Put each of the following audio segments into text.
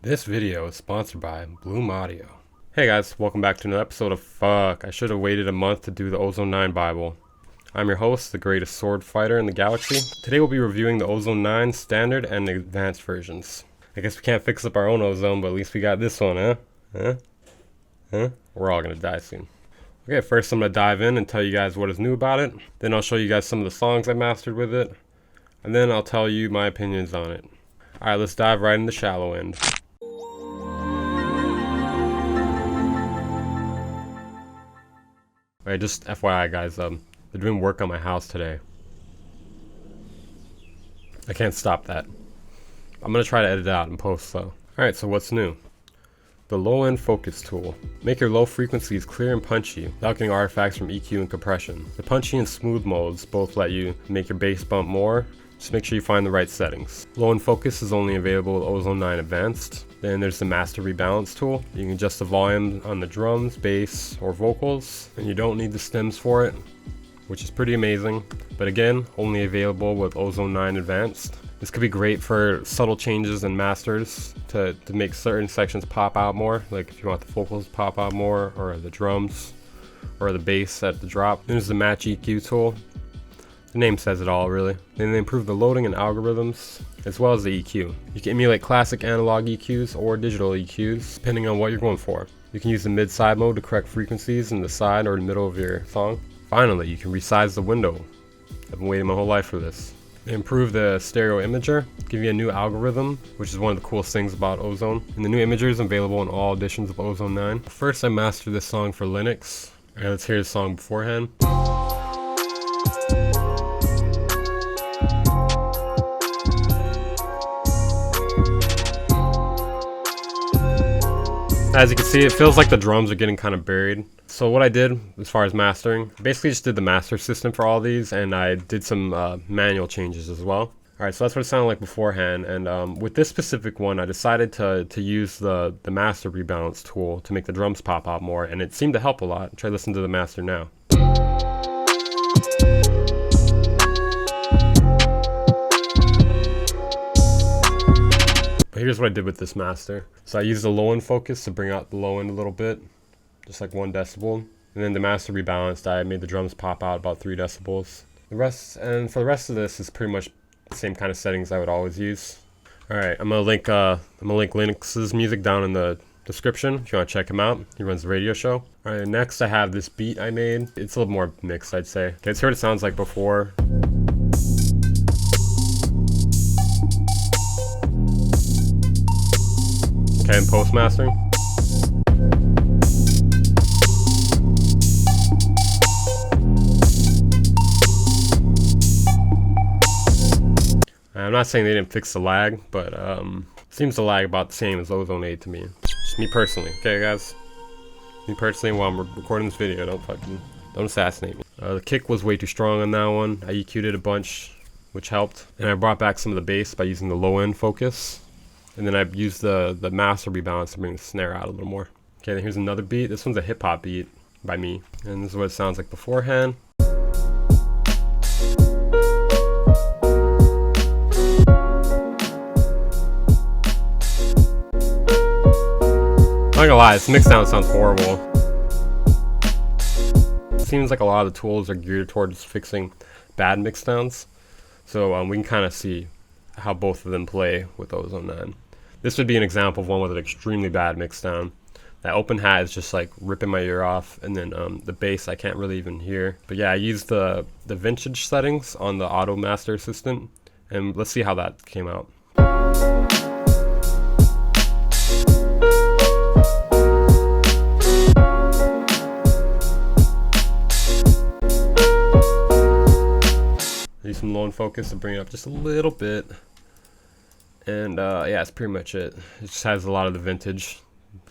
This video is sponsored by Bloom Audio. Hey guys, welcome back to another episode of Fuck, I should have waited a month to do the Ozone 9 Bible. I'm your host, the greatest sword fighter in the galaxy. Today we'll be reviewing the Ozone 9 standard and advanced versions. I guess we can't fix up our own ozone, but at least we got this one, huh? We're all gonna die soon. Okay, first I'm gonna dive in and tell you guys what is new about it. Then I'll show you guys some of the songs I mastered with it. And then I'll tell you my opinions on it. Alright, let's dive right in the shallow end. Alright, just FYI guys, they're doing work on my house today. I can't stop that. I'm gonna try to edit it out and post though. Alright, so what's new? The low end focus tool. Make your low frequencies clear and punchy without getting artifacts from EQ and compression. The punchy and smooth modes both let you make your bass bump more. Just make sure you find the right settings. Low end focus is only available with Ozone 9 Advanced. Then there's the master rebalance tool. You can adjust the volume on the drums, bass, or vocals, and you don't need the stems for it, which is pretty amazing. But again, only available with Ozone 9 Advanced. This could be great for subtle changes and masters to make certain sections pop out more, like if you want the vocals to pop out more, or the drums, or the bass at the drop. Then there's the match EQ tool. The name says it all, really. Then they improve the loading and algorithms, as well as the EQ. You can emulate classic analog EQs or digital EQs, depending on what you're going for. You can use the mid-side mode to correct frequencies in the side or the middle of your song. Finally, you can resize the window. I've been waiting my whole life for this. They improve the stereo imager, give you a new algorithm, which is one of the coolest things about Ozone. And the new imager is available in all editions of Ozone 9. First, I mastered this song for Linux. Alright, let's hear the song beforehand. As you can see, it feels like the drums are getting kind of buried. So what I did as far as mastering, basically just did the master system for all these, and I did some manual changes as well. Alright, so that's what it sounded like beforehand, and with this specific one, I decided to use the master rebalance tool to make the drums pop out more, and it seemed to help a lot. Try listening to the master now. But here's what I did with this master. So I used the low end focus to bring out the low end a little bit, just like 1 decibel. And then the master rebalanced, I made the drums pop out about 3 decibels. For the rest of this is pretty much the same kind of settings I would always use. Alright, I'm gonna link Linux's music down in the description if you want to check him out. He runs the radio show. Alright, next I have this beat I made. It's a little more mixed, I'd say. Okay, let's hear what it sounds like before. Okay, and post mastering. I'm not saying they didn't fix the lag, but seems to lag about the same as Ozone 8 to me. Just me personally, okay guys? Me personally, while I'm recording this video, don't assassinate me. The kick was way too strong on that one. I EQ'd it a bunch, which helped. And I brought back some of the bass by using the low end focus. And then I used the master rebalance to bring the snare out a little more. Okay, then here's another beat. This one's a hip hop beat by me. And this is what it sounds like beforehand. I'm not gonna lie, this mix down sounds horrible. It seems like a lot of the tools are geared towards fixing bad mix downs. So we can kind of see how both of them play with Ozone 9. This would be an example of one with an extremely bad mix down. That open hat is just like ripping my ear off, and then the bass I can't really even hear. But yeah, I used the vintage settings on the Auto Master Assistant, and let's see how that came out. Use some low end focus to bring it up just a little bit. And yeah, that's pretty much it. It just has a lot of the vintage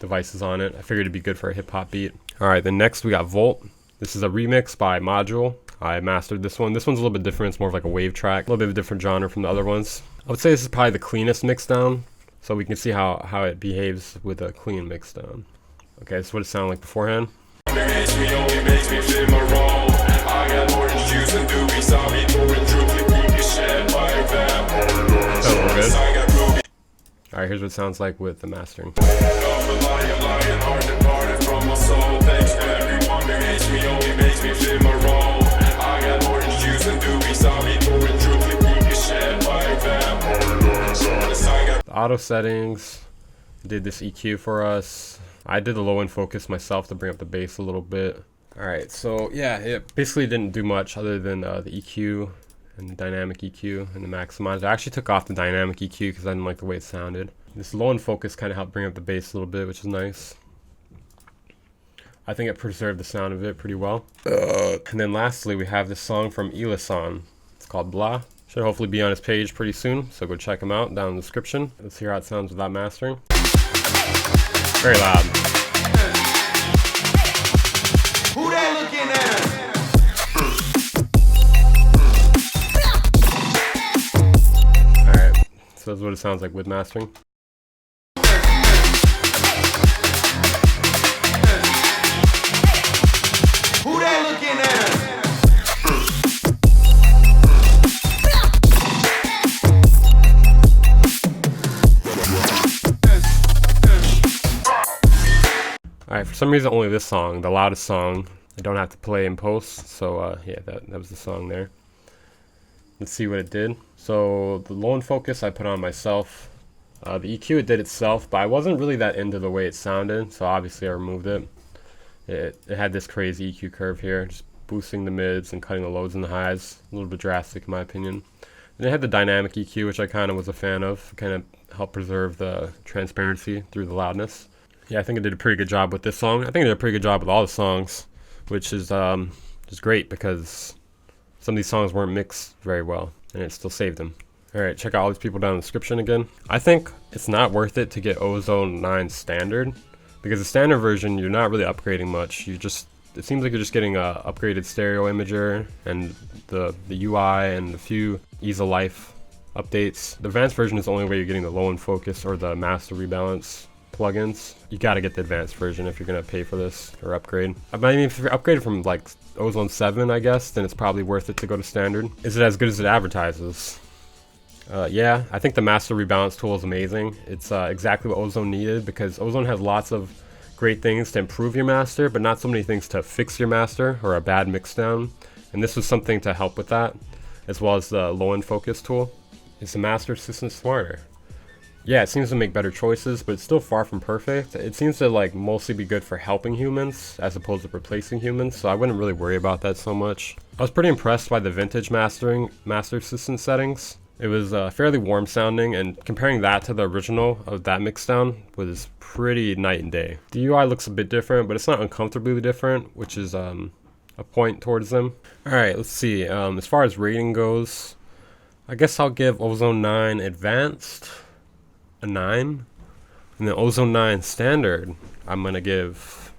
devices on it. I figured it'd be good for a hip hop beat. Alright, then next we got Volt. This is a remix by Module. I mastered this one. This one's a little bit different. It's more of like a wave track. A little bit of a different genre from the other ones. I would say this is probably the cleanest mix down. So we can see how it behaves with a clean mix down. Okay, this is what it sounded like beforehand. Alright, here's what it sounds like with the mastering. The auto settings did this EQ for us. I did the low end focus myself to bring up the bass a little bit. Alright, so yeah, it basically didn't do much other than the EQ and the dynamic EQ and the maximizer. I actually took off the dynamic EQ because I didn't like the way it sounded. This low end focus kind of helped bring up the bass a little bit, which is nice. I think it preserved the sound of it pretty well. And then lastly, we have this song from Izotope. It's called Blah. Should hopefully be on his page pretty soon, so go check him out down in the description. Let's hear how it sounds without mastering. Very loud. Who that looking at? Alright, so that's what it sounds like with mastering. Who that looking at? Alright, for some reason only this song, the loudest song, I don't have to play in post, so yeah, that was the song there. Let's see what it did. So the low end focus I put on myself. The EQ it did itself, but I wasn't really that into the way it sounded, so obviously I removed it. It had this crazy EQ curve here, just boosting the mids and cutting the lows and the highs. A little bit drastic in my opinion. And it had the dynamic EQ, which I kind of was a fan of. Kind of helped preserve the transparency through the loudness. Yeah, I think it did a pretty good job with this song. I think it did a pretty good job with all the songs, which is just great because some of these songs weren't mixed very well, and it still saved them. Alright, check out all these people down in the description again. I think it's not worth it to get Ozone 9 standard, because the standard version, you're not really upgrading much. It seems like you're just getting a upgraded stereo imager and the UI and a few Izotope updates. The advanced version is the only way you're getting the low end focus or the master rebalance plugins. You gotta get the advanced version if you're gonna pay for this or upgrade. I mean, if you're upgraded from like Ozone 7, I guess, then it's probably worth it to go to standard. Is it as good as it advertises? Yeah, I think the master rebalance tool is amazing. It's exactly what Ozone needed, because Ozone has lots of great things to improve your master, but not so many things to fix your master or a bad mixdown. And this was something to help with that, as well as the low end focus tool. Is the master assistant smarter? Yeah, it seems to make better choices, but it's still far from perfect. It seems to like mostly be good for helping humans as opposed to replacing humans, so I wouldn't really worry about that so much. I was pretty impressed by the vintage master assistant settings. It was fairly warm sounding, and comparing that to the original of that mixdown was pretty night and day. The UI looks a bit different, but it's not uncomfortably different, which is a point towards them. Alright, let's see. As far as rating goes, I guess I'll give Ozone 9 Advanced a 9, and then Ozone 9 Standard I'm gonna give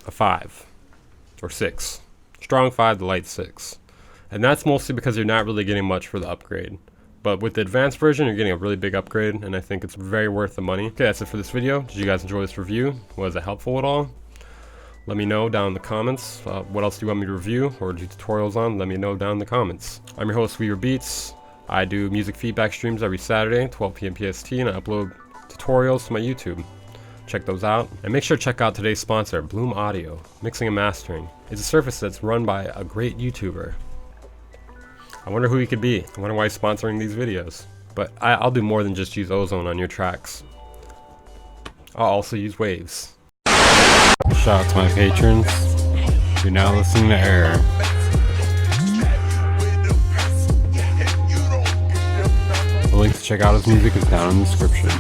a 5 or 6. Strong 5 to light 6. And that's mostly because you're not really getting much for the upgrade. But with the advanced version, you're getting a really big upgrade, and I think it's very worth the money. Okay, that's it for this video. Did you guys enjoy this review? Was it helpful at all? Let me know down in the comments. What else do you want me to review or do tutorials on? Let me know down in the comments. I'm your host, Weaver Beats. I do music feedback streams every Saturday, 12 p.m. PST, and I upload tutorials to my YouTube. Check those out. And make sure to check out today's sponsor, Bloom Audio. Mixing and mastering. It's a service that's run by a great YouTuber. I wonder who he could be. I wonder why he's sponsoring these videos. But I'll do more than just use Ozone on your tracks. I'll also use waves. Shout out to my patrons. You're now listening to Error. The link to check out his music is down in the description.